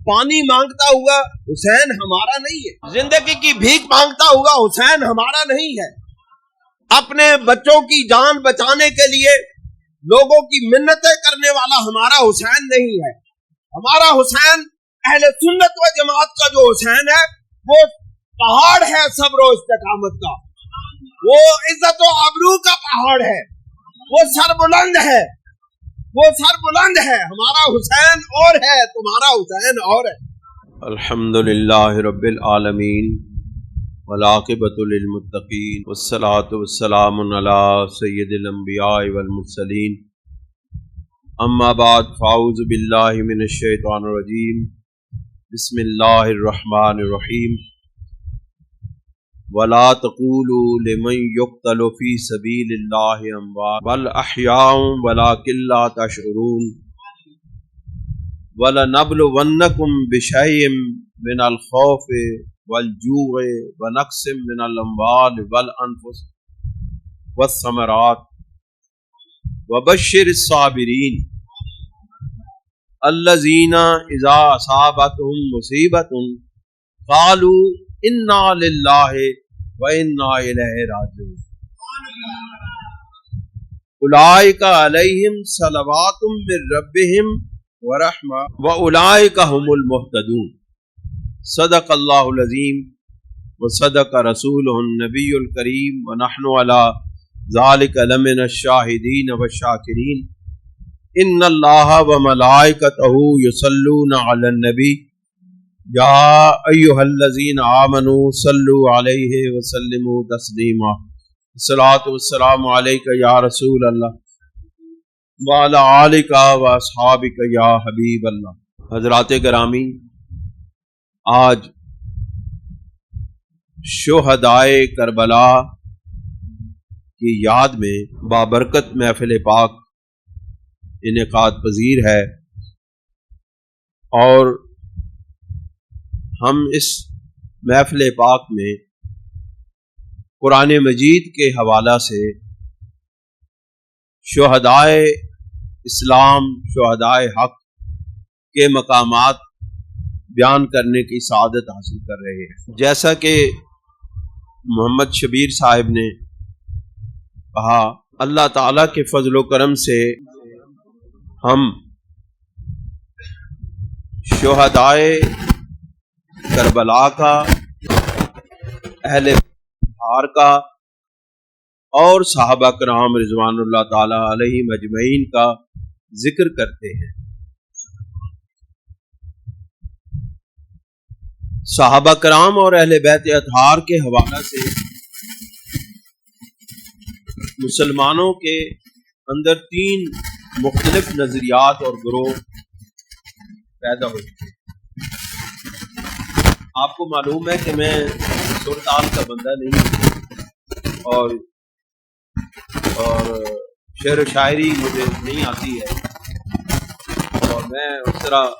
पानी मांगता हुआ हुसैन हमारा नहीं है, जिंदगी की भीख मांगता हुआ हुसैन हमारा नहीं है, अपने बच्चों की जान बचाने के लिए लोगों की मिन्नतें करने वाला हमारा हुसैन नहीं है। हमारा हुसैन अहले सुन्नत व जमात का जो हुसैन है वो पहाड़ है सब्र व इस्तिकामत का, वो इज्जत व आबरू का पहाड़ है, वो सरबुलंद है, वो सरबुलंद है। हमारा हुसैन और है, तुम्हारा हुसैन और है। अल्हम्दुलिल्लाहि रब्बिल आलमीन वल आक़िबतु लिल मुत्तक़ीन वस्सलातु वस्सलामु अला सय्यिदिल अंबिया'i वल मुरसलीन अम्मा बाद फ़अऊज़ु बिल्लाहि मिनश शैतानिर रजीम बिस्मिल्लाहिर रहमानिर रहीम वला तक़ूलू लिमन युक़्तलु फ़ी सबीलिल्लाहि अम्वात बल अहयाउ वलाकिन ला तशऊरून वलनब्लुवन्नकुम बिशैइन मिनल खौफ़ि वल जू'i व नक़्सिम मिनल अम्वालि वल अनफुस वस्समरात वबश्शिरिस साबिरीन अल्लज़ीना इज़ा असाबतहुम मुसीबतुन क़ालू इन्ना लिल्लाहि व इन्ना इलैहि राजिऊन उलाइका अलैहिम सलवातुम मिर रब्बिहिम व रहमा व उलाइका हुमुल मुहतदून। सदक़ल्लाहुल अज़ीम व सदक़ रसूलुहुन नबियुल करीम व नहनु अला ज़ालिका लमिनश शाहिदीन व शाकिरीन। इन्नल्लाहा व मलाइकतहु युसल्लूना अलन नबी या अय्युहल्लज़ीना आमनू सल्लु अलैहि व सल्लिमू तस्लीमा। अस्सलातु वस्सलामु अलैका या रसूल अल्लाह व अला आलिका व अस्हाबिका या हबीब अल्लाह। हज़रात गिरामी, आज शुहदाए करबला की याद में बाबरकत महफिल पाक इनेकाद पजीर है और हम इस महफिल पाक में कुरान मजीद के हवाला से शुहदाए इस्लाम, शुहदाए हक के मकामात बयान करने की सआदत हासिल कर रहे हैं। जैसा कि मोहम्मद शबीर साहब ने कहा, अल्लाह ताला के फजल व करम से हम शुहदाए करबला का, अहले हार का और सहाबा कराम रिज़वानुल्लाह ताला अलैहिम अजमईन का जिक्र करते हैं। सहाबा कराम और अहले बैत अतहार के हवाला से मुसलमानों के अंदर तीन मुख्तलिफ नजरियात और ग्रोह पैदा हुए। आपको मालूम है कि मैं सुरताल का बंदा नहीं और शेर शायरी मुझे नहीं आती है और मैं उस तरह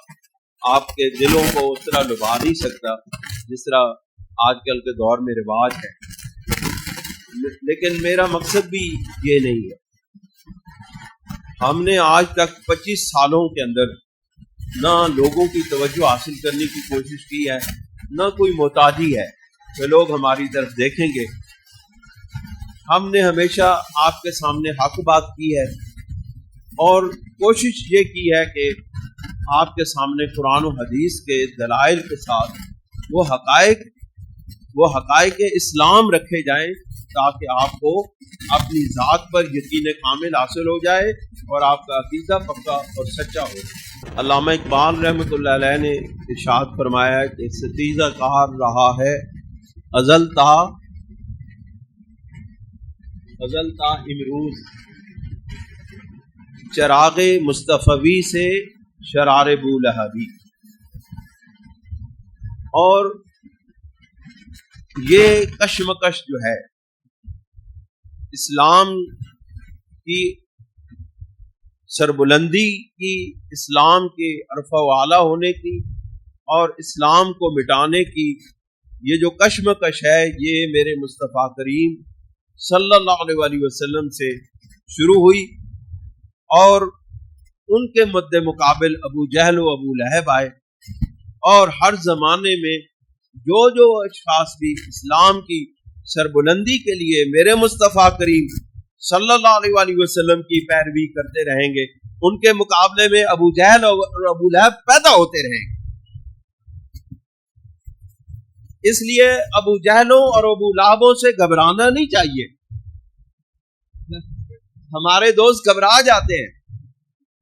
आपके दिलों को उस तरह लुभा नहीं सकता जिस तरह आजकल के दौर में रिवाज है, लेकिन मेरा मकसद भी ये नहीं है। हमने आज तक 25 सालों के अंदर ना लोगों की तवज्जो हासिल करने की कोशिश की है, ना कोई मोहताजी है कि लोग हमारी तरफ देखेंगे। हमने हमेशा आपके सामने हक बात की है और कोशिश ये की है कि आपके सामने कुरान और हदीस के दलाइल के साथ वो हकायक इस्लाम रखे जाएं ताकि आपको अपनी ज़ात पर यकीन कामिल हासिल हो जाए और आपका अकीदा पक्का और सच्चा हो। अल्लामा इकबाल रहमतुल्लाह अलैह ने इरशाद फरमाया है कि सतीजा कहा रहा है अज़ल ता इमरूज चरागे मुस्तफ़वी से शरारे बूलहबी। और ये कशमकश जो है इस्लाम की सरबुलंदी की, इस्लाम के अरफ़ा वाला होने की और इस्लाम को मिटाने की, ये जो कशमकश है ये मेरे मुस्तफ़ा करीम सल्लल्लाहु अलैहि वसल्लम से शुरू हुई और उनके मद्दे मुकाबिल अबू जहल व अबू लहब आए اور ہر زمانے میں جو جو اشخاص بھی اسلام کی سربلندی کے لیے میرے مصطفیٰ کریم صلی اللہ علیہ وآلہ وسلم کی پیروی کرتے رہیں گے، ان کے مقابلے میں ابو جہل اور ابو لہب پیدا ہوتے رہیں گے۔ اس لیے ابو جہلوں اور ابو لہبوں سے گھبرانا نہیں چاہیے۔ ہمارے دوست گھبرا جاتے ہیں۔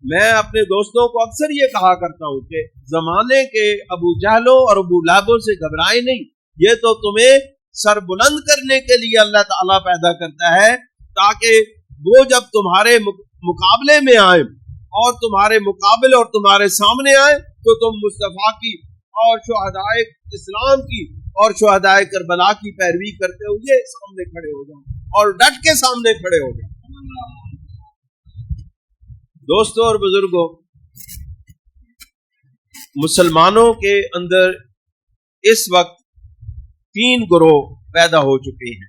میں اپنے دوستوں کو اکثر یہ کہا کرتا ہوں کہ زمانے کے ابو جہلوں اور ابو لہبوں سے گھبرائے نہیں، یہ تو تمہیں سر بلند کرنے کے لیے اللہ تعالیٰ پیدا کرتا ہے، تاکہ وہ جب تمہارے مقابلے میں آئیں اور تمہارے مقابل اور تمہارے سامنے آئیں تو تم مصطفیٰ کی اور شہدائے اسلام کی اور شہدائے کربلا کی پیروی کرتے ہوئے سامنے کھڑے ہو جاؤ اور ڈٹ کے سامنے کھڑے ہو جاؤ۔ دوستوں اور بزرگوں، مسلمانوں کے اندر اس وقت 3 گروہ پیدا ہو چکے ہیں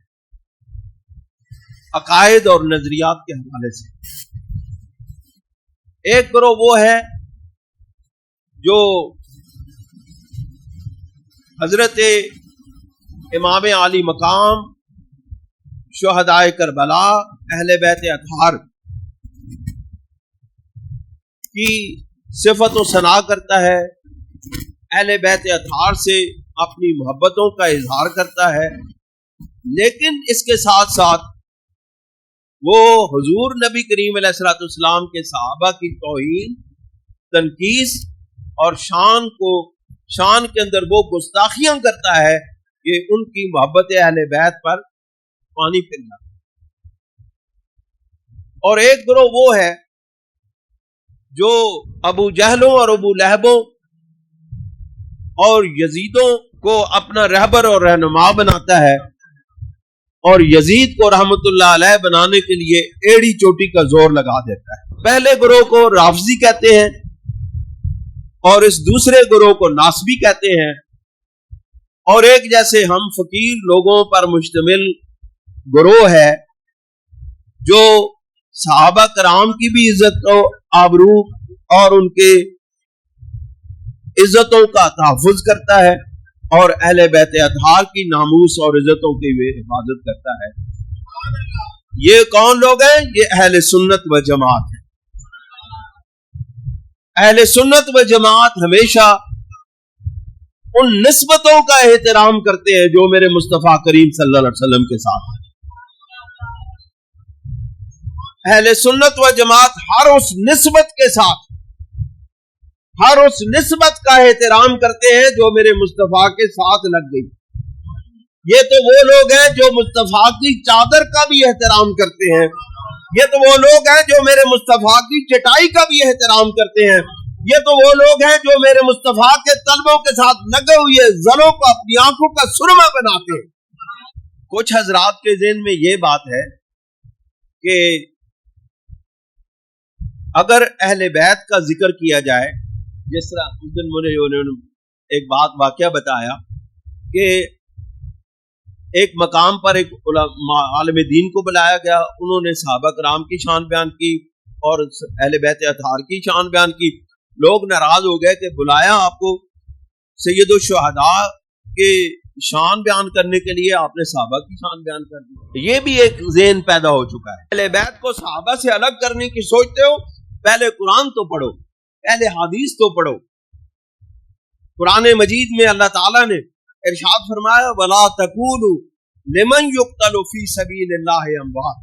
عقائد اور نظریات کے حوالے سے۔ ایک گروہ وہ ہے جو حضرت امام عالی مقام شہدائے کربلا اہل بیت اطہار کی صفت و ثنا کرتا ہے، اہل بیت اطہار سے اپنی محبتوں کا اظہار کرتا ہے، لیکن اس کے ساتھ ساتھ وہ حضور نبی کریم علیہ الصلوۃ والسلام کے صحابہ کی توہین، تنقیص اور شان کے اندر وہ گستاخیاں کرتا ہے کہ ان کی محبت اہل بیت پر پانی پھرنا۔ اور ایک گروہ وہ ہے جو ابو جہلوں اور ابو لہبوں اور یزیدوں کو اپنا رہبر اور رہنما بناتا ہے، اور یزید کو رحمت اللہ علیہ بنانے کے لیے ایڑی چوٹی کا زور لگا دیتا ہے۔ پہلے گروہ کو رافضی کہتے ہیں اور اس دوسرے گروہ کو ناصبی کہتے ہیں، اور ایک جیسے ہم فقیر لوگوں پر مشتمل گروہ ہے جو صحابہ کرام کی بھی عزت و آبرو اور ان کے عزتوں کا تحفظ کرتا ہے، اور اہل بیت اطہار کی ناموس اور عزتوں کی حفاظت کرتا ہے۔ یہ کون لوگ ہیں؟ یہ اہل سنت و جماعت ہیں۔ اہل سنت و جماعت ہمیشہ ان نسبتوں کا احترام کرتے ہیں جو میرے مصطفیٰ کریم صلی اللہ علیہ وسلم کے ساتھ ہیں۔ اہل سنت و جماعت ہر اس نسبت کے ساتھ، ہر اس نسبت کا احترام کرتے ہیں جو میرے مصطفیٰ کے ساتھ لگ گئی۔ یہ تو وہ لوگ ہیں جو مصطفیٰ کی چادر کا بھی احترام کرتے ہیں، یہ تو وہ لوگ ہیں جو میرے مصطفیٰ کی چٹائی کا بھی احترام کرتے ہیں، یہ تو وہ لوگ ہیں جو میرے مصطفیٰ کے طلبوں کے ساتھ لگے ہوئے زروں کو اپنی آنکھوں کا سرما بناتے ہیں۔ کچھ حضرات کے ذہن میں یہ بات ہے کہ اگر اہل بیت کا ذکر کیا جائے، جس طرح اس دن مجھے انہوں نے ایک واقعہ بتایا کہ ایک مقام پر ایک عالم دین کو بلایا گیا، انہوں نے صحابہ کرام کی شان بیان کی اور اہل بیت اطہار کی شان بیان کی۔ لوگ ناراض ہو گئے کہ بلایا آپ کو سید الشہداء کے شان بیان کرنے کے لیے، آپ نے صحابہ کی شان بیان کر دی۔ یہ بھی ایک ذہن پیدا ہو چکا ہے۔ اہل بیت کو صحابہ سے الگ کرنے کی سوچتے ہو، پہلے قرآن تو پڑھو، پہلے حدیث تو پڑھو۔ قرآن مجید میں اللہ تعالیٰ نے ارشاد فرمایا وَلَا تَقُولُوا لِمَنْ يُقْتَلُ فِي سَبِيلِ اللَّهِ أَمْوَاتٌ۔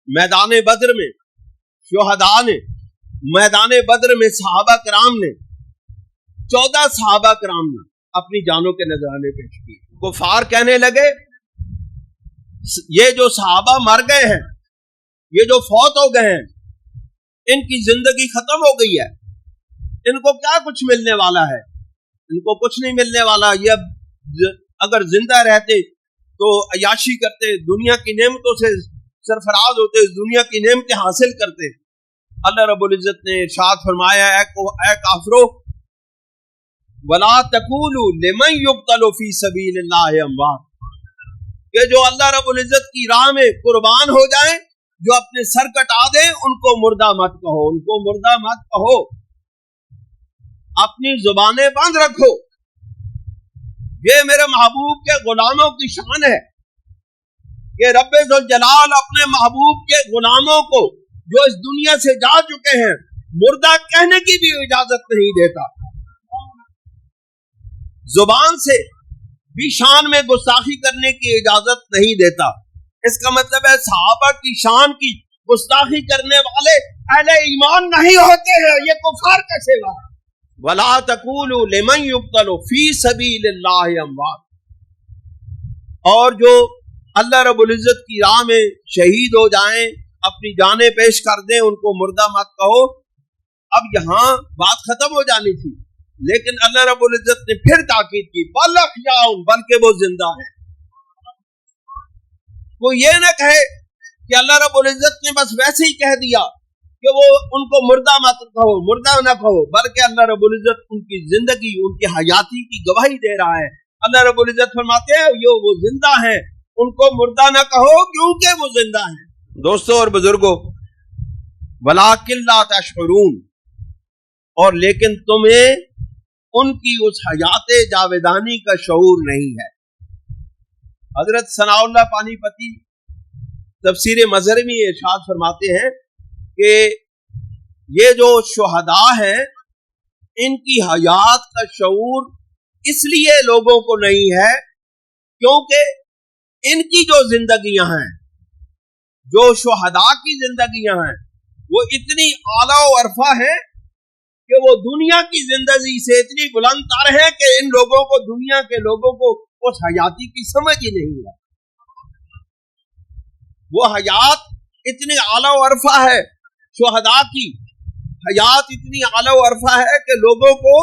میدان بدر میں شہداء نے، میدان بدر میں صحابہ کرام نے، 14 صحابہ کرام نے اپنی جانوں کے نذرانے پیش کیے۔ کفار کہنے لگے یہ جو صحابہ مر گئے ہیں، یہ جو فوت ہو گئے ہیں، ان کی زندگی ختم ہو گئی ہے، ان کو کیا کچھ ملنے والا ہے؟ ان کو کچھ نہیں ملنے والا۔ یہ اگر زندہ رہتے تو عیاشی کرتے، دنیا کی نعمتوں سے سرفراز ہوتے، دنیا کی نعمتیں حاصل کرتے۔ اللہ رب العزت نے ارشاد فرمایا اے کافرو وَلَا تَقُولُوا لِمَنْ يُقْتَلُ فِي سَبِيلِ اللَّهِ أَمْوَاتٌ، کہ جو اللہ رب العزت کی راہ میں قربان ہو جائیں، جو اپنے سر کٹا دیں، ان کو مردہ مت کہو، ان کو مردہ مت کہو۔ अपनी जुबानें बंद रखो। ये मेरे महबूब के गुलामों की शान है कि रब्बे ज़ुल जलाल अपने महबूब के गुलामों को जो इस दुनिया से जा चुके हैं मुर्दा कहने की भी इजाजत नहीं देता। जुबान से भी शान में गुस्ताखी करने की इजाजत नहीं देता। इसका मतलब है सहाबा की शान की गुस्ताखी करने वाले अहले ईमान नहीं होते हैं, ये कुफार का सेवा है। वला तकूलू लिमन युक्तलु फी सबीलिल्लाहि अमवात, और जो अल्लाह रब्बुल इज्जत की राह में शहीद हो जाएं, अपनी जानें पेश कर दें, उनको मुर्दा मत कहो। अब यहाँ बात खत्म हो जानी थी, लेकिन अल्लाह रब्बुल इज्जत ने फिर ताकीद की, बल अहयाउन, बल्कि वो जिंदा है। वो ये न कहे कि अल्लाह रब्बुल इज्जत ने बस वैसे ही कह दिया कि वो उनको मुर्दा मत कहो, मुर्दा न कहो, बल्कि अल्लाह रब्बुल इज्जत उनकी जिंदगी, उनकी हयाती की गवाही दे रहा है। अल्लाह रब्बुल इज्जत फरमाते हैं ये वो जिंदा है, उनको मुर्दा न कहो क्योंकि वो जिंदा है। दोस्तों और बुजुर्गों, वलाकिन ला तशउरून, और लेकिन तुम्हें उनकी उस हयात जावेदानी का शऊर नहीं है। हजरत सनाउल्लाह पानीपती तफसीर मज़हर में इरशाद फरमाते हैं कि ये जो शुहदा हैं इनकी हयात का शऊर इसलिए लोगों को नहीं है क्योंकि इनकी जो जिंदगियां हैं, जो शुहदा की जिंदगियां हैं, वो इतनी आला और अरफा है कि वो दुनिया की जिंदगी से इतनी बुलंद तर है कि इन लोगों को, दुनिया के लोगों को उस हयाती की समझ ही नहीं है। वो हयात इतनी आला और अरफा है, शुहदा की हयात इतनी आला और अरफा है कि लोगों को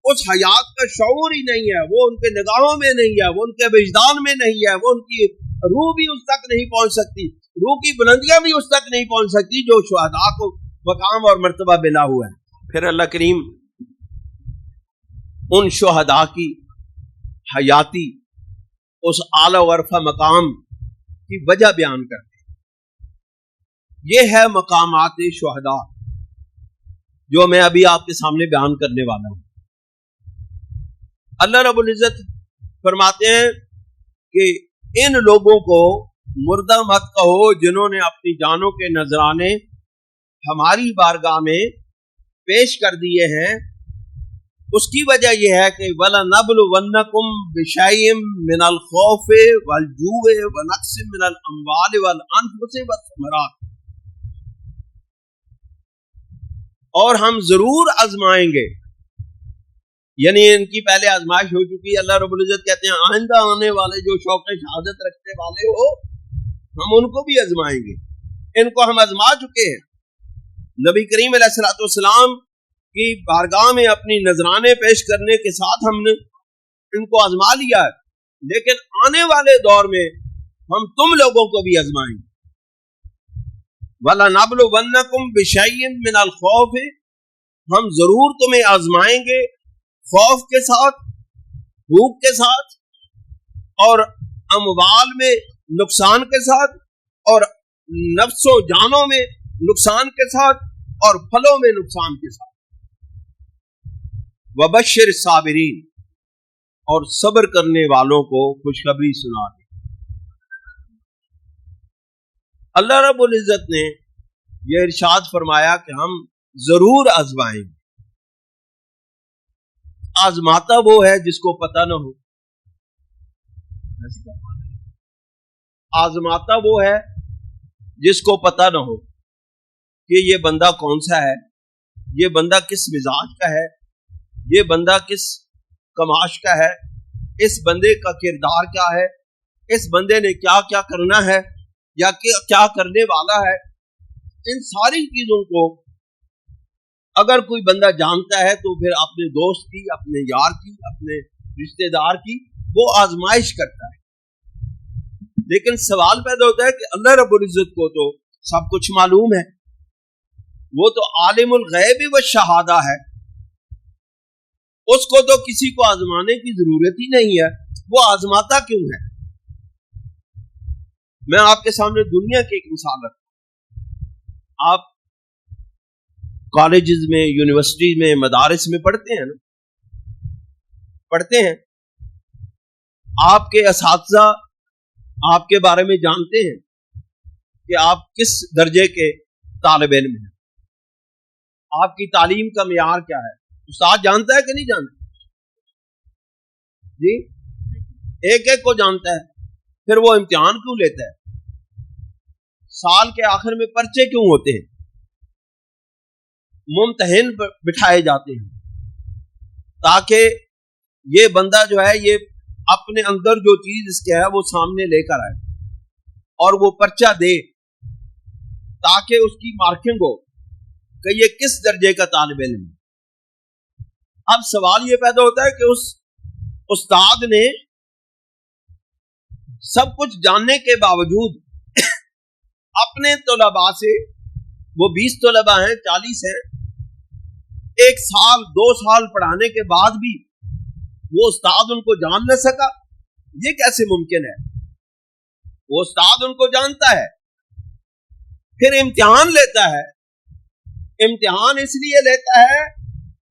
उस हयात का शऊर ही नहीं है, वो उनके निगाहों में नहीं है, वो उनके विजदान में नहीं है, वो उनकी रूह भी उस तक नहीं पहुंच सकती, रूह की बुलंदियां भी उस तक नहीं पहुंच सकती जो शुहदा को मकाम और मर्तबा मिला हुआ है। फिर अल्लाह करीम उन शुहदा की हयाती उस आला और अरफा मकाम की वजह बयान करते हैं। ये है मकामात शुहदा जो मैं अभी आपके सामने बयान करने वाला हूं। अल्लाह रब्बुल इज्जत फरमाते हैं कि इन लोगों को मुर्दा मत कहो जिन्होंने अपनी जानों के नजराने हमारी बारगाह में पेश कर दिए हैं। उसकी वजह यह है कि वला नबलुवन्नकुम बिशैइन मिनल खौफ वल जूअ व नक्सिम मिनल अम्वाल वल अनफुस वस्समरात, और हम जरूर आजमाएंगे, यानी इनकी पहले आजमाइश हो चुकी है। अल्लाह रब्बुल इज्जत कहते हैं आइंदा आने वाले जो शौक शहादत रखने वाले हो हम उनको भी आजमाएंगे। इनको हम आजमा चुके हैं। नबी करीम अलैहिस्सलाम की बारगाह में अपनी नजराने पेश करने के साथ हमने इनको आजमा लिया है, लेकिन आने वाले दौर में हम तुम लोगों को भी आजमाएंगे। वला नबलुवन्नकुम बिशैइन मिनल खौफ, हम जरूर तुम्हें आजमाएंगे खौफ के साथ, भूख के साथ, और अमवाल में नुकसान के साथ, और नफ्सों जानों में नुकसान के साथ, और फलों में नुकसान के साथ। वबश्शिर साबिरीन, और सब्र करने वालों को खुशखबरी सुना दे। अल्लाह रब्बुल इज्जत ने यह इरशाद फरमाया कि हम जरूर आजमाएंगे। आजमाता वो है जिसको पता न हो, आजमाता वो है जिसको पता न हो कि ये बंदा कौन सा है, ये बंदा किस मिजाज का है, ये बंदा किस कमाश का है, इस बंदे का किरदार क्या है, इस बंदे ने क्या क्या करना है या क्या करने वाला है। इन सारी चीजों को अगर कोई बंदा जानता है तो फिर अपने दोस्त की, अपने यार की, अपने रिश्तेदार की वो आजमाइश करता है। लेकिन सवाल पैदा होता है कि अल्लाह रब्बुल इज्जत को तो सब कुछ मालूम है, वो तो आलिमुल गैब व शहादा है, उसको तो किसी को आजमाने की जरूरत ही नहीं है, वो आजमाता क्यों है? मैं आपके सामने दुनिया की एक मिसाल रखता हूं। आप कॉलेजेस में, यूनिवर्सिटी में, मदारिस में पढ़ते हैं ना, पढ़ते हैं, आपके असातिज़ा आपके बारे में जानते हैं कि आप किस दर्जे के तालिब इल्म हैं, आपकी तालीम का मियार क्या है। उस्ताद जानता है कि नहीं जानता? जी, एक एक को जानता है। फिर वो इम्तिहान क्यों लेता है? साल के आखिर में पर्चे क्यों होते हैं? मुम्तहिन बिठाए जाते हैं ताकि ये बंदा जो है ये अपने अंदर जो चीज इसके है वो सामने लेकर आए और वो पर्चा दे ताकि उसकी मार्किंग हो कि ये किस दर्जे का तालिब इल्म है। अब सवाल ये पैदा होता है कि उस उस्ताद ने सब कुछ जानने के बावजूद अपने तलबा से, वो 20 तलबा हैं, 40 हैं, 1 साल 2 साल पढ़ाने के बाद भी वो उस्ताद उनको जान न सका, ये कैसे मुमकिन है? वो उस्ताद उनको जानता है। फिर इम्तिहान लेता है। इम्तिहान इसलिए लेता है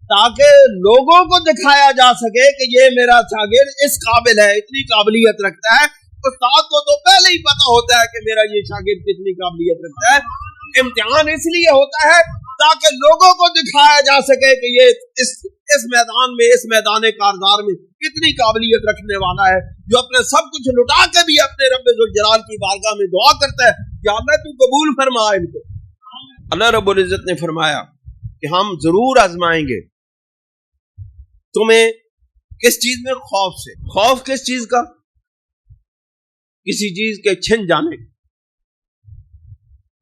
ताकि लोगों को दिखाया जा सके कि ये मेरा शागिर्द इस काबिल है, इतनी काबिलियत रखता है। उस्ताद को तो पहले ही पता होता है कि मेरा ये शागिर्द कितनी काबिलियत रखता है। इम्तिहान इसलिए होता है ताकि लोगों को दिखाया जा सके कि ये इस मैदान में, इस मैदान कारदार में कितनी काबिलियत रखने वाला है, जो अपने सब कुछ लुटा के भी अपने रब्बे जुल जलाल की बारगाह में दुआ करता है कि अल्लाह तू कबूल फरमा इनको। अल्लाह रब्बुल इज्जत ने फरमाया कि हम जरूर आजमाएंगे तुम्हें। किस चीज में? खौफ से। खौफ किस चीज का? किसी चीज के छिन जाने,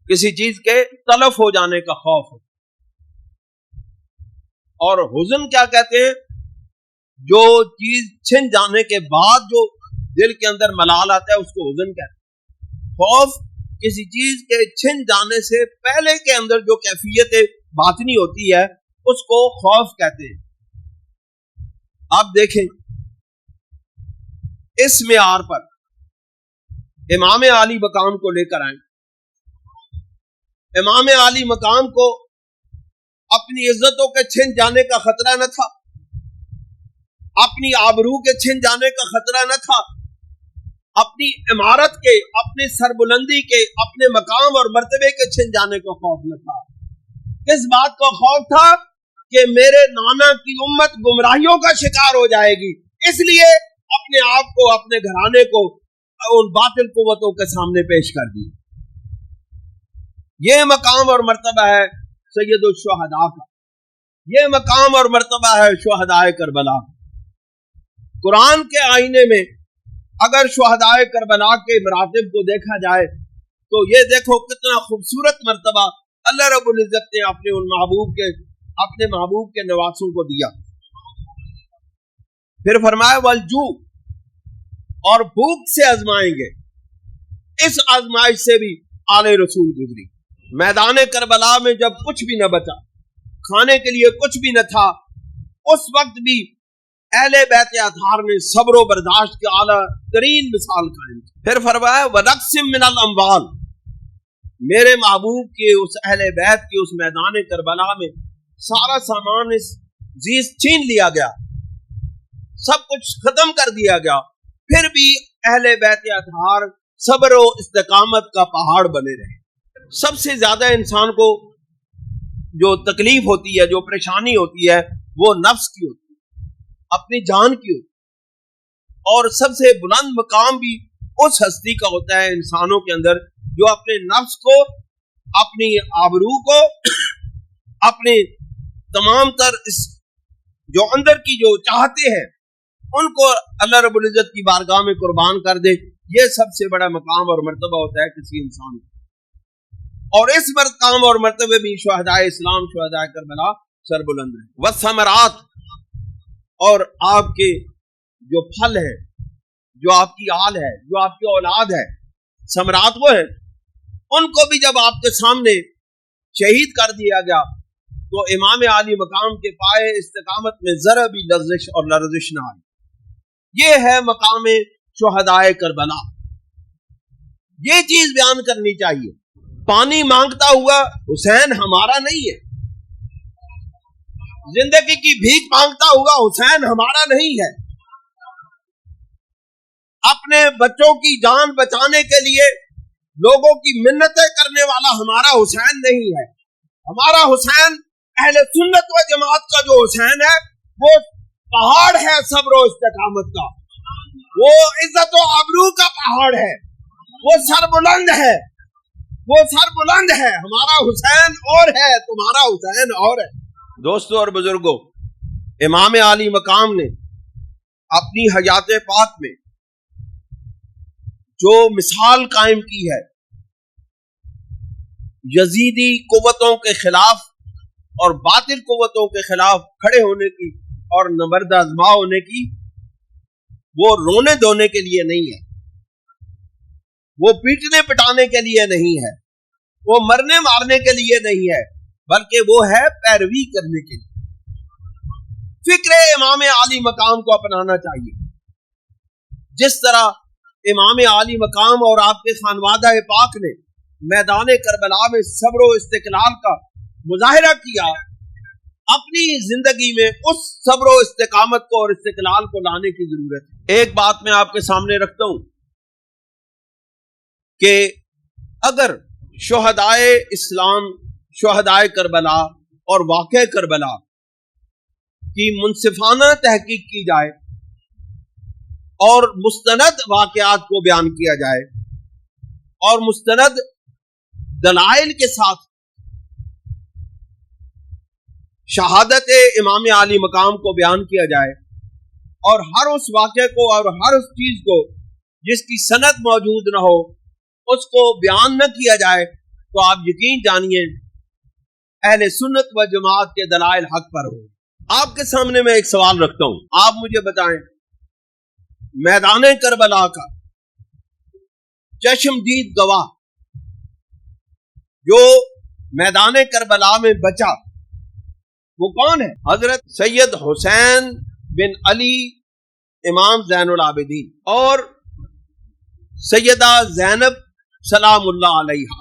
किसी चीज के तलफ हो जाने का खौफ है। और हुज़न क्या कहते हैं? जो चीज छिन जाने के बाद जो दिल के अंदर मलाल आता है उसको हुज़न कहते हैं। खौफ किसी चीज के छिन जाने से पहले के अंदर जो कैफियत बातनी होती है उसको खौफ कहते हैं। आप देखें, इस मियार पर इमाम आली मकाम को लेकर आए। इमाम आली मकाम को अपनी इज्जतों के छिन जाने का खतरा न था, अपनी आबरू के छिन जाने का खतरा न था, अपनी इमारत के, अपनी सरबुलंदी के, अपने मकाम और मर्तबे के छिन जाने का खौफ न था। किस बात का खौफ था? कि मेरे नाना की उम्मत गुमराहियों का शिकार हो जाएगी, इसलिए अपने आप को, अपने घराने को उन बातिल कुव्वतों के सामने पेश कर दी। ये मकाम और मर्तबा है सैयदुल शुहदा का, ये मकाम और मर्तबा है शुहदाए करबला का। कुरान के आईने में अगर शुहदाए करबला के मरातिब को देखा जाए तो ये देखो कितना खूबसूरत मर्तबा अल्लाह रब्बुल इज्जत ने अपने महबूब के नवासों को दिया। फिर फरमाया वलजू, और भूख से आजमाएंगे। इस आजमाइश से भी आले रसूल गुजरी। मैदान करबला में जब कुछ भी न बचा, खाने के लिए कुछ भी न था, उस वक्त भी अहले बैत अतार ने सब्र बर्दाश्त की आला तरीन मिसाल कायम की। फिर फरमाया वनक्सिम मिनल अम्वाल, मेरे महबूब के उस अहले बैत के उस मैदान करबला में सारा सामान इस जीज छीन लिया गया, सब कुछ खत्म कर दिया गया। फिर भी अहले बैत अतार सब्र और इस्तिकामत का पहाड़ बने रहे। सबसे ज्यादा इंसान को जो तकलीफ होती है, जो परेशानी होती है, वो नफ्स की होती है, अपनी जान की होती है। और सबसे बुलंद मकाम भी उस हस्ती का होता है इंसानों के अंदर जो अपने नफ्स को, अपनी आबरू को, अपने तमाम तर इस जो अंदर की जो चाहते हैं उनको अल्लाह रब्बुल इज्जत की बारगाह में कुर्बान कर दे। ये सबसे बड़ा मकाम और मर्तबा होता है किसी इंसान का। और इस मकाम और मर्तबे में शुहदाए इस्लाम, शुहदाए करबला सरबुलंद है। वसमरात, और आपके जो फल है, जो आपकी आल है, जो आपकी औलाद है, समरात वो है, उनको भी जब आपके सामने शहीद कर दिया गया तो इमाम आली मकाम के पाए इस्तिकामत में जरा भी लर्जिश और लर्जिश ना आई। ये है मकाम शुहदाए करबला। ये चीज बयान करनी चाहिए। पानी मांगता हुआ हुसैन हमारा नहीं है, जिंदगी की भीख मांगता हुआ हुसैन हमारा नहीं है। अपने बच्चों की जान बचाने के लिए लोगों की मिन्नतें करने वाला हमारा हुसैन नहीं है। हमारा हुसैन अहले सुन्नत व जमात का जो हुसैन है वो पहाड़ है सब्र व इस्तिकामत का, वो इज्जत व आबरू का पहाड़ है, वो सरबुलंद है, वो सरबुलंद है। हमारा हुसैन और है, तुम्हारा हुसैन और है। दोस्तों और बुजुर्गों, इमाम आली मकाम ने अपनी हयात पाक में जो मिसाल कायम की है यजीदी कुव्वतों के खिलाफ और बातिल कुव्वतों के खिलाफ खड़े होने की और नबर्द आजमा होने की, वो रोने धोने के लिए नहीं है, वो पीटने पिटाने के लिए नहीं है, वो मरने मारने के लिए नहीं है, बल्कि वो है पैरवी करने के लिए। फिक्र इमाम आली मकाम को अपनाना चाहिए। जिस तरह इमाम आली मकाम और आपके खानवादा पाक ने मैदान करबला में सब्र व इस्तिकलाल का मुजाहिरा किया, अपनी जिंदगी में उस सब्र व इस्तिकामत को और इस्तिकलाल को लाने की जरूरत है। एक बात मैं आपके सामने रखता हूं कि अगर शुहदाए इस्लाम, शुहदाए करबला और वाक़े करबला की मुनसिफाना तहकीक की जाए और मुस्तनद वाक़यात को बयान किया जाए और मुस्तनद दलाइल के साथ शहादत इमाम आली मकाम को बयान किया जाए और हर उस वाक़े को और हर उस चीज को जिसकी सनद मौजूद न हो उसको बयान न किया जाए, तो आप यकीन जानिए अहले सुन्नत व जमात के दलाइल हक पर हो। आपके सामने मैं एक सवाल रखता हूं, आप मुझे बताएं, मैदान करबला का चश्मदीद गवाह जो मैदान करबला में बचा वो कौन है? हजरत सैयद हुसैन बिन अली इमाम ज़ैनुल आबिदीन और सैयदा ज़ैनब सलामुल्लाह अलैहा।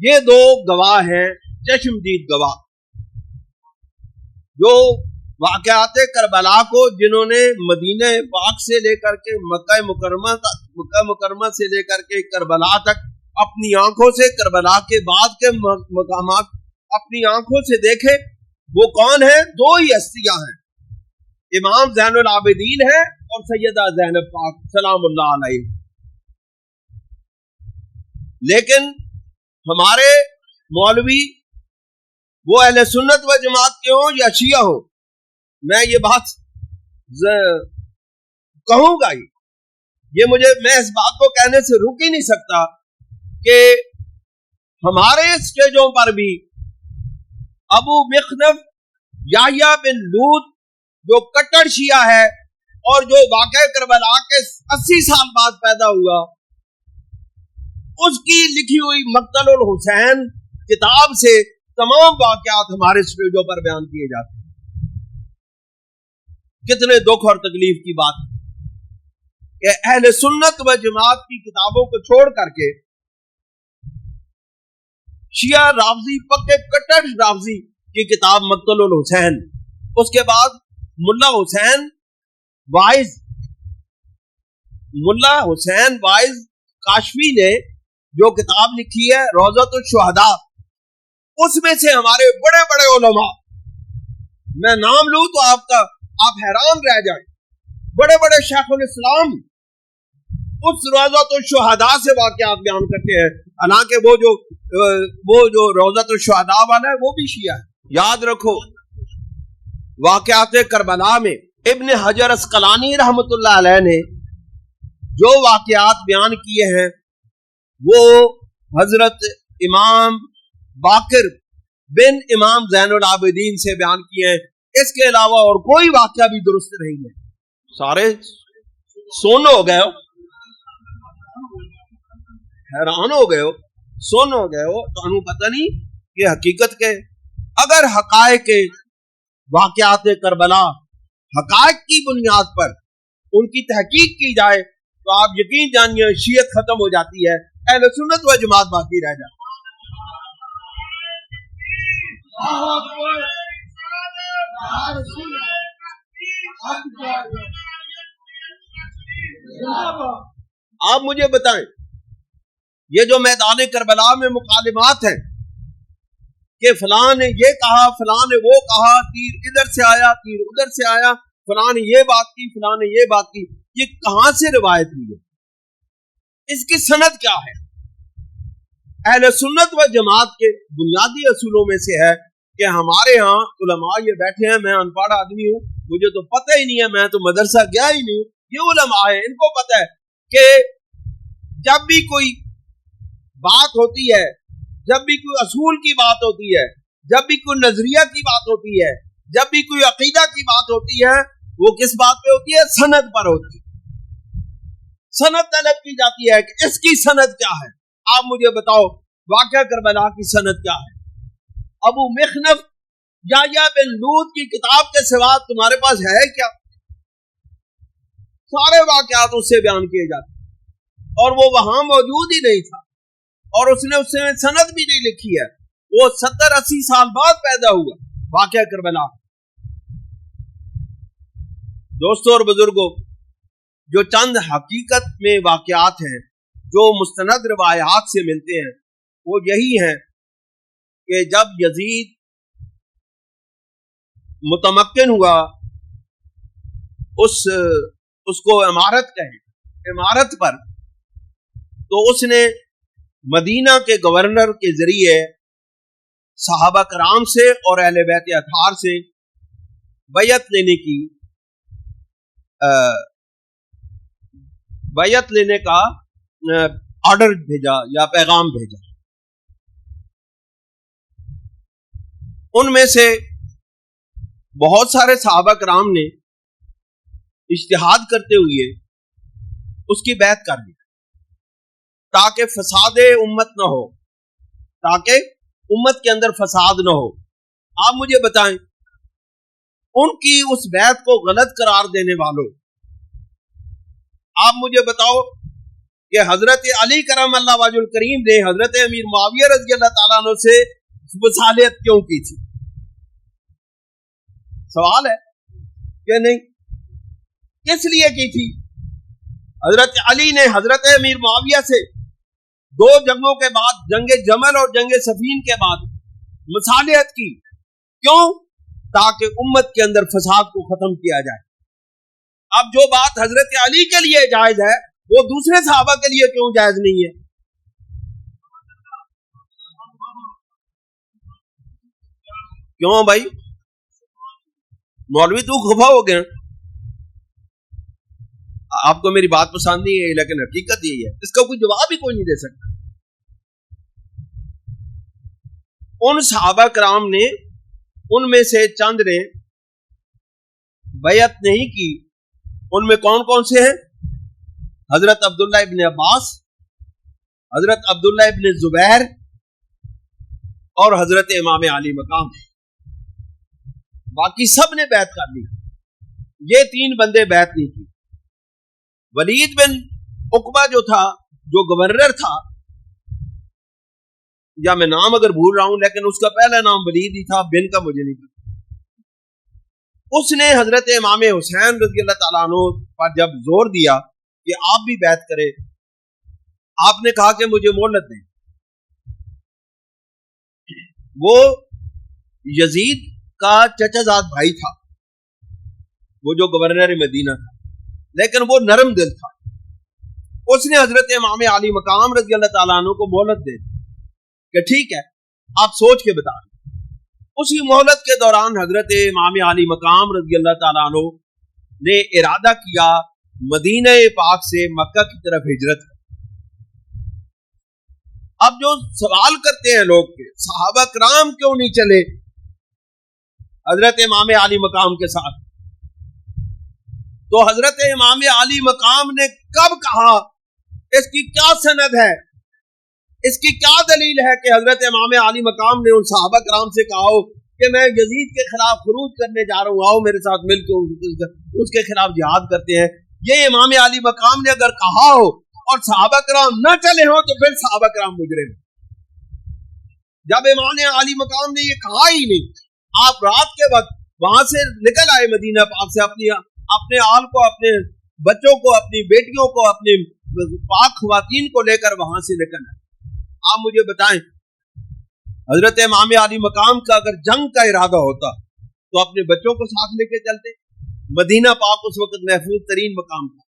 ये दो गवाह हैं, चश्मदीद गवाह, जो वाक़यात करबला को, जिन्होंने मदीने पाक से लेकर के मक्का मुकर्रमा से लेकर के करबला तक अपनी आंखों से करबला के बाद के मकामात अपनी आंखों से देखे, वो कौन है? दो ही हस्तियां हैं, इमाम ज़ैनुल आबिदीन है और सैयदा ज़ैनब पाक सलामुल्लाह अलैहा। लेकिन हमारे मौलवी वो अहले सुन्नत व जमात के हों या शिया हो, मैं ये बात कहूंगा ही, मैं इस बात को कहने से रुक ही नहीं सकता कि हमारे स्टेजों पर भी अबू मिख्नफ याह्या बिन लूत जो कट्टर शिया है और जो वाक़या करबला के 80 साल बाद पैदा हुआ, उसकी लिखी हुई मक्तलुल हुसैन किताब से तमाम वाक़यात हमारे स्टेजों पर बयान किए जाते हैं। कितने दुख और तकलीफ की बात है कि अहले सुन्नत व जमात की किताबों को छोड़ करके शिया रावजी, पक्के कट्टर रावजी की किताब मक्तलुल हुसैन, उसके बाद मुल्ला हुसैन वाइज काशफी ने जो किताब लिखी है रोज़तुश शुहदा, उसमें से हमारे बड़े बड़े उलमा, मैं नाम लूं तो आप हैरान रह जाए, बड़े बड़े शेखुल इस्लाम उस रोज़तुश शुहदा से वाक़यात बयान करते हैं। हालांकि वो जो रोज़तुश शुहदा वाला है वो भी शिया है। याद रखो, वाक़यात करबला में इब्न हजर अस्क़लानी रहमतुल्लाह अलैह ने जो वाक़यात बयान किए हैं वो हजरत इमाम बाकिर बिन इमाम ज़ैनुल आबिदीन से बयान किए हैं। इसके अलावा और कोई वाक़या भी दुरुस्त नहीं है। सारे सुन हो गए हो, हैरान हो गए हो, सुन हो गए हो, तो पता नहीं ये हकीकत के। अगर हक़ाइक़ वाक़यात करबला हक़ाइक़ की बुनियाद पर उनकी तहकीक की जाए तो आप यकीन जानिए शियत खत्म हो जाती है, अहले सुन्नत व जमात बाकी रह जाती है। आप मुझे बताएं, ये जो मैदान करबला में मुकालिमात है कि फलां ने ये कहा, फलां ने वो कहा, तीर इधर से आया, तीर उधर से आया, फलां ने ये बात की, फलां ने ये बात की, ये कहां से रिवायत हुई है? इसकी सनद क्या है? अहले सुन्नत व जमात के बुनियादी असूलों में से है कि हमारे यहाँ उलमा ये बैठे हैं, मैं अनपढ़ आदमी हूँ, मुझे तो पता ही नहीं है, मैं तो मदरसा गया ही नहीं हूँ, ये उलमा है, इनको पता है कि जब भी कोई बात होती है, जब भी कोई असूल की बात होती है, जब भी कोई नजरिया की बात होती है, जब भी कोई अकीदा की बात होती है, वो किस बात पे होती है? सनद पर होती है। सनद तलब की जाती है कि इसकी सनद क्या है। आप मुझे बताओ वाक़या करबला की सनद क्या है? अबू मिखनफ या बिन लूत की किताब के सिवा तुम्हारे पास है क्या? सारे वाक़यात उससे बयान किए जाते और वो वहां मौजूद ही नहीं था और उसने उससे सनद भी नहीं लिखी है। वो 70-80 साल बाद पैदा हुआ वाक़या करबला। दोस्तों और बुजुर्गों, जो चंद हकीकत में वाक़यात हैं जो मुस्तनद रिवायात से मिलते हैं वो यही है कि जब यजीद मुतमक्किन हुआ, उसको इमारत कहें, इमारत पर, तो उसने मदीना के गवर्नर के जरिए सहाबा कराम से और अहले बैत अतार से बैयत लेने का ऑर्डर भेजा या पैगाम भेजा। उनमें से बहुत सारे सहाबा कराम ने इज्तिहाद करते हुए उसकी बैत कर ली ताकि फसादे उम्मत न हो, ताकि उम्मत के अंदर फसाद न हो। आप मुझे बताएं, उनकी उस बैत को गलत करार देने वालों, आप मुझे बताओ कि हजरत अली करमल्लाहु वजहुल करीम ने हजरत अमीर मुआविया रज़ी अल्लाह ताला अन्हु से वसालियत क्यों की थी? सवाल है कि नहीं, किस लिए की थी? हजरत अली ने हजरत अमीर मुआविया से 2 जंगों के बाद, जंगे जमल और जंगे सफीन के बाद वसालियत की। क्यों? ताकि उम्मत के अंदर फसाद को खत्म किया जाए। अब जो बात हजरत अली के लिए जायज है वो दूसरे सहाबा के लिए क्यों जायज नहीं है? क्यों भाई? मौलवी तू खफा हो गए? आपको मेरी बात पसंद नहीं है, लेकिन हकीकत यही है, इसका कोई जवाब ही कोई नहीं दे सकता। उन सहाबा कराम ने, उनमें से चंद ने बैयत नहीं की। उनमें कौन कौन से हैं? हजरत अब्दुल्ला इब्न अब्बास, हजरत अब्दुल्ला इब्न जुबैर और हजरत इमाम अली मकाम। बाकी सब ने बैत कर ली, ये 3 बंदे बैत नहीं की। वलीद बिन उकबा जो था, जो गवर्नर था, या मैं नाम अगर भूल रहा हूं, लेकिन उसका पहला नाम वलीद ही था, बिन का मुझे नहीं पता। उसने हजरत इमाम हुसैन रज़ी अल्लाह ताला अन्हु पर जब जोर दिया कि आप भी बैत करें, आपने कहा कि मुझे मोहलत दें। वो यजीद का चचाजाद भाई था, वो जो गवर्नर मदीना था, लेकिन वो नरम दिल था। उसने हजरत इमाम अली मकाम रज़ी अल्लाह ताला अन्हु को मोहलत दे कि ठीक है, आप सोच के बता। उसी मोहलत के दौरान हजरत इमाम अली मकाम रज़ी अल्लाह ताला अन्हु ने इरादा किया मदीना पाक से मक्का की तरफ हिजरत। अब जो सवाल करते हैं लोग के सहाबा कराम क्यों नहीं चले हजरत इमाम अली मकाम के साथ, तो हजरत इमाम अली मकाम ने कब कहा, इसकी क्या सनद है, इसकी क्या दलील है कि हजरत इमाम अली मकाम ने उन सहाबा कराम से कहा हो कि मैं यजीद के खिलाफ खुरूज करने जा रहा हूं, आओ मेरे साथ मिलकर उसके खिलाफ जिहाद करते हैं। ये इमाम अली मकाम ने अगर कहा हो और सहाबा कराम न चले हो तो फिर सहाबा कराम मुजरिम। जब इमाम अली मकाम ने ये कहा ही नहीं, आप रात के वक्त वहां से निकल आए मदीना पाक से, अपने आल को, अपने बच्चों को, अपनी बेटियों को, अपनी पाक ख्वातीन को लेकर वहां से निकलना। आप मुझे बताएं, हजरत इमाम अली मकाम का अगर जंग का इरादा होता तो अपने बच्चों को साथ लेके चलते। मदीना पाक उस वक्त महफूज तरीन मकाम था।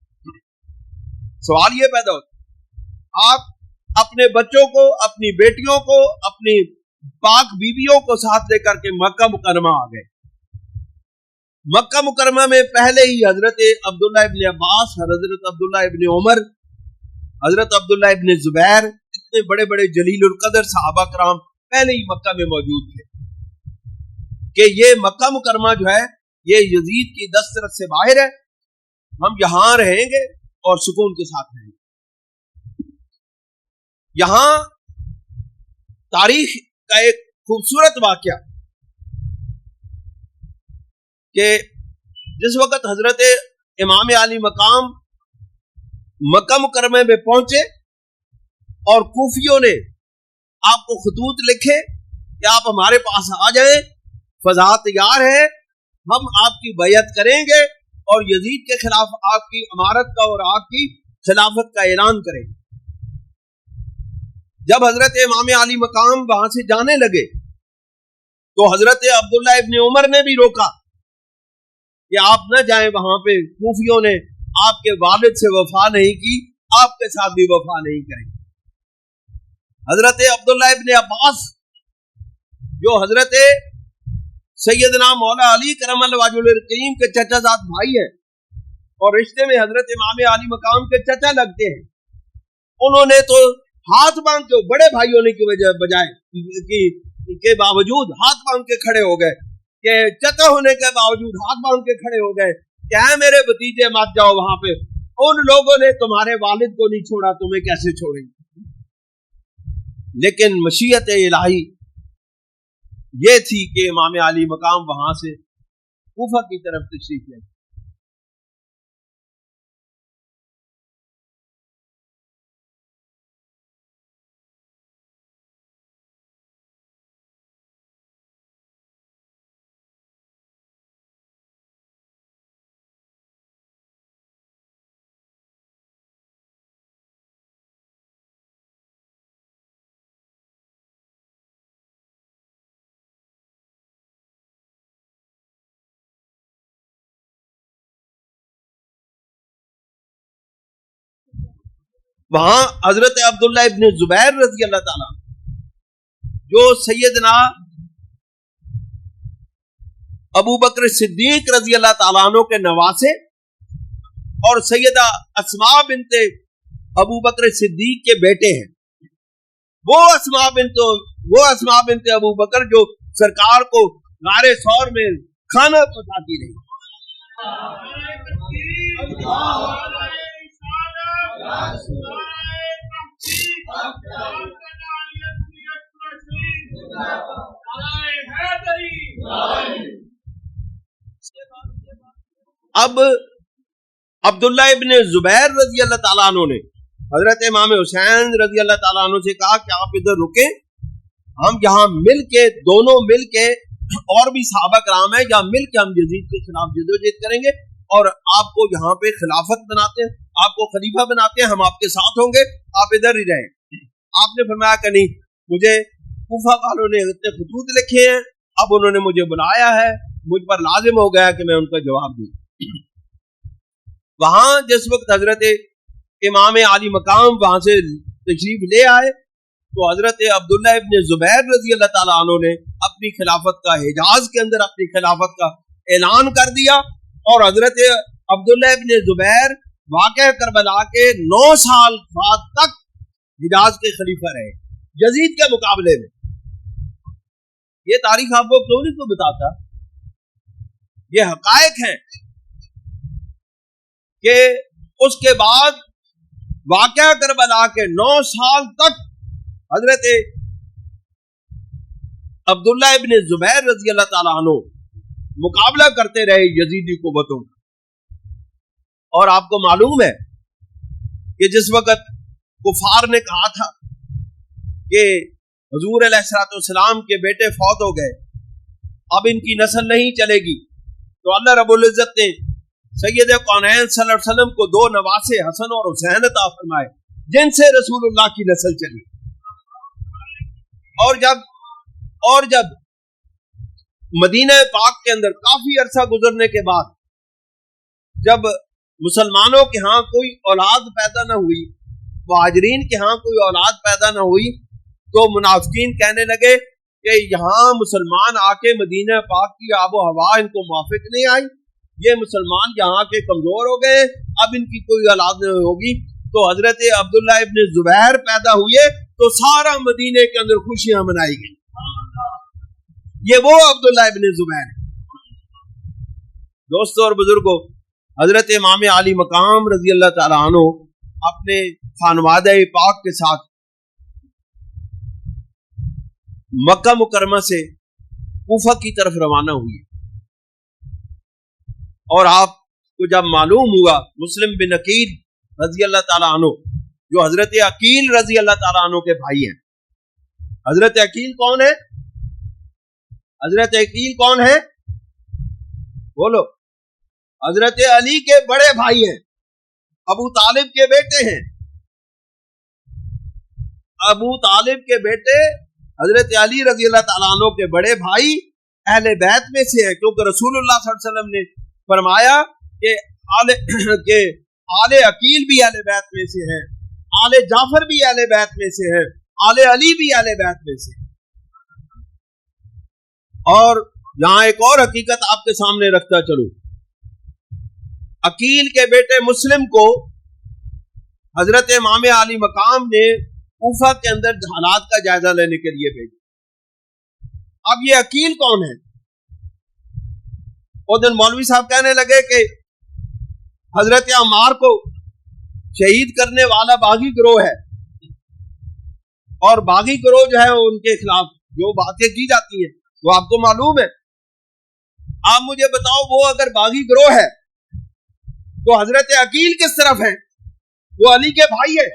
सवाल ये पैदा होता, आप अपने बच्चों को, अपनी बेटियों को, अपनी पाक बीवियों को साथ लेकर के मक्का मुकरमा आ गए। मक्का मुकरमा में पहले ही हजरत अब्दुल्ला इब्न अब्बास, हजरत अब्दुल्ला इब्न उमर, हजरत अब्दुल्ला इब्न जुबैर, इतने बड़े बड़े जलीलुल कदर सहाबा कराम पहले ही मक्का में मौजूद थे कि ये मक्का मुकरमा जो है ये यजीद की दस्तरस से बाहर है, हम यहां रहेंगे और सुकून के साथ रहेंगे। यहां तारीख का एक खूबसूरत वाकया कि जिस वक्त हजरत इमाम अली मकाम मक्का मुकरमा में पहुंचे और कूफियों ने आपको खतूत लिखे कि आप हमारे पास आ जाएं, फजा तैयार है, हम आपकी बैयत करेंगे और यजीद के खिलाफ आपकी अमारत का और आपकी खिलाफत का ऐलान करेंगे। जब हजरत इमाम अली मकाम वहां से जाने लगे तो हजरत अब्दुल्ला इब्न उमर ने भी रोका कि आप न जाएं वहां पे, कूफियों ने आपके वालिद से वफा नहीं की, आपके साथ भी वफा नहीं करेंगे। हजरत अब्दुल्ला इब्न अब्बास जो हजरत सैयदना मौला अली करमल वजहुल करीम के चचाजाद भाई हैं और रिश्ते में हजरत इमाम अली मकाम के चचा लगते हैं, उन्होंने तो हाथ बांध के, बड़े भाई होने की वजह बजाय के बावजूद हाथ बांध के खड़े हो गए, कि चचा होने के बावजूद हाथ बांध के खड़े हो गए, क्या मेरे भतीजे मत जाओ वहां पे, उन लोगों ने तुम्हारे वालिद को नहीं छोड़ा, तुम्हें कैसे छोड़ेंगे। लेकिन मशीयत इलाही ये थी कि इमाम अली मकाम वहां से कूफा की तरफ तशरीफ ले। वहां हजरत अब्दुल्ला इब्न जुबैर रजी अल्लाह ताला, जो सैयदना अबू बकर सिद्दीक रजी अल्लाह ताला अन्हु के नवासे और सैयदा अस्मा बिनते अबू बकर सिद्दीक के बेटे हैं, वो अस्मा बिनते अबू बकर जो सरकार को गारे सौर में खाना पहुंचाती रही। अब अब्दुल्ला इब्न जुबैर रजी अल्लाह ताला अन्हु ने हजरत इमाम हुसैन रजी अल्लाह ताला अन्हु से कहा कि आप इधर रुके, हम यहाँ मिल के, दोनों मिल के, और भी सहाबा कराम है, यहाँ मिल के हम यजीद के खिलाफ जदोजहद करेंगे और आपको यहाँ पे खिलाफत बनाते हैं, आपको खलीफा बनाते हैं, हम आपके साथ होंगे, आप इधर ही रहें। आपने फरमाया कि नहीं, मुझे कूफा वालों ने इतने खतूत लिखे हैं, अब उन्होंने मुझे बुलाया है, मुझ पर लाजिम हो गया कि मैं उनका जवाब दूं। वहां जिस वक्त हजरत इमाम अली मकाम वहां से तशरीफ ले आए तो हजरत अब्दुल्ला इब्न जुबैर रजी अल्लाह ताला अन्हु ने अपनी खिलाफत का, हिजाज के अंदर अपनी खिलाफत का ऐलान कर दिया और हजरत अब्दुल्ला इब्न जुबैर वाक़या करबला के 9 साल बाद तक हिजाज के खलीफा रहे यजीद के मुकाबले में। ये तारीख आपको क्यों नहीं को बताता, ये हकायक है कि उसके बाद वाक़या करबला के 9 साल तक हजरत अब्दुल्ला इब्न जुबैर रजी अल्लाह ताला अन्हु मुकाबला करते रहे यजीदी कुव्वतों का। और आपको मालूम है कि जिस वक्त कुफार ने कहा था कि हुजूर अलैहिस्सलाम के बेटे फौत हो गए, अब इनकी नस्ल नहीं चलेगी, तो अल्लाह रब्बुल इज्जत ने सैयद कौनैन सल्लल्लाहु अलैहि वसल्लम को 2 नवासे हसन और हुसैन अता फरमाए जिनसे रसूलुल्लाह की नस्ल चली। और जब मदीना पाक के अंदर काफी अरसा गुजरने के बाद जब मुसलमानों के यहाँ कोई औलाद पैदा न हुई, मुहाजिरीन के यहाँ कोई औलाद पैदा न हुई, तो मुनाफिकीन कहने लगे कि यहाँ मुसलमान आके मदीना पाक की आबो हवा इनको मुआफिक नहीं आई, ये मुसलमान यहाँ के कमजोर हो गए, अब इनकी कोई औलाद नहीं होगी। तो हजरत अब्दुल्ला इब्न जुबैर पैदा हुए तो सारा मदीने के अंदर खुशियां मनाई गई। ये वो अब्दुल्ला इब्न जुबैर। दोस्तों और बुजुर्गों, हजरत इमाम अली मकाम रजी अल्लाह ताला अन्हु अपने खानवादा पाक के साथ मक्का मुकरमा से कूफा की तरफ रवाना हुई और आपको जब मालूम हुआ मुस्लिम बिन अकील रजी अल्लाह ताला अन्हु जो हजरत अकील रजी अल्लाह ताला अन्हु के भाई हैं। हजरत अकील कौन है? हजरत अकील कौन है? बोलो। हजरत अली के बड़े भाई हैं, अबू तालिब के बेटे हैं। अबू तालिब के बेटे हजरत अली रजी अल्लाह ताला अन्हु के बड़े भाई अहले बैत में से हैं, क्योंकि रसूलुल्लाह सल्लल्लाहु अलैहि वसल्लम ने फरमाया कि आले अकील भी अहले बैत में से हैं, आले जाफर भी अहले बैत में से हैं, आले अली भी अहले बैत में से। और यहां एक और हकीकत आपके सामने रखता चलूं, अकील के बेटे मुस्लिम को हजरत इमाम अली मकाम ने कूफा के अंदर हालात का जायजा लेने के लिए भेजा। अब ये अकील कौन है? उस दिन मौलवी साहब कहने लगे कि हजरत अम्मार को शहीद करने वाला बागी गिरोह है और बागी गिरोह जो है उनके खिलाफ जो बातें की जाती हैं वो आपको मालूम है। आप मुझे बताओ, वो अगर बागी गिरोह है तो हजरत अकील किस तरफ है? वो अली के भाई है।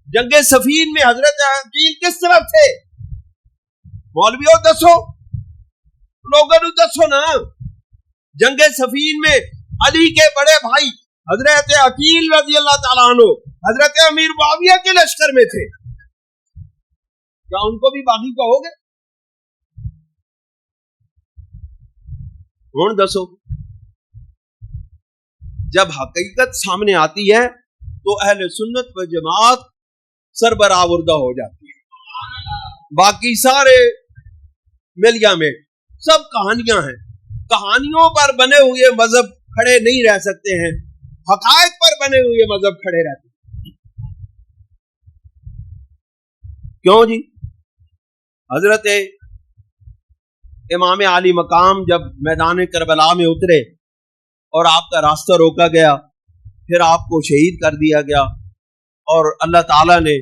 जंगे सफीन में हजरत अकील किस तरफ थे? मौलवियों दसो, लोगों ने दसो ना। जंगे सफीन में अली के बड़े भाई हजरत अकील रजी अल्लाह ताला अन्हु हजरत अमीर मुआविया के लश्कर में थे, क्या उनको भी बागी कहोगे? कौन दसो। जब हकीकत सामने आती है तो अहले सुन्नत व जमात सरबरावुर्दा हो जाती है। बाकी सारे मिलिया में सब कहानियां हैं, कहानियों पर बने हुए मजहब खड़े नहीं रह सकते हैं, हकायक पर बने हुए मजहब खड़े रहते हैं। क्यों जी? हजरत इमाम अली मकाम जब मैदान करबला में उतरे और आपका रास्ता रोका गया, फिर आपको शहीद कर दिया गया और अल्लाह ताला ने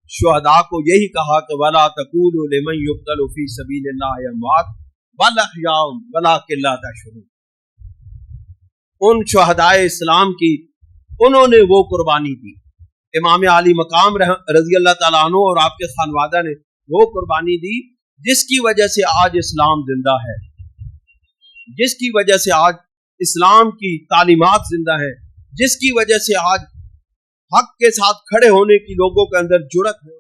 शुहदा को यही कहा कि वला तकूलू लिमन युक्तलु फी सबीलिल्लाहि अमवात बल अहयाउन वलाकिन ला तशऊरून। उन शुहदाए इस्लाम की उन्होंने वो कुर्बानी दी। इमाम अली मकाम रजी अल्लाह ताला अन्हु और आपके खानवादा ने वो कुर्बानी दी जिसकी वजह से आज इस्लाम जिंदा है, जिसकी वजह से आज इस्लाम की तालीमात जिंदा है, जिसकी वजह से आज हक के साथ खड़े होने की लोगों के अंदर जुर्रत है।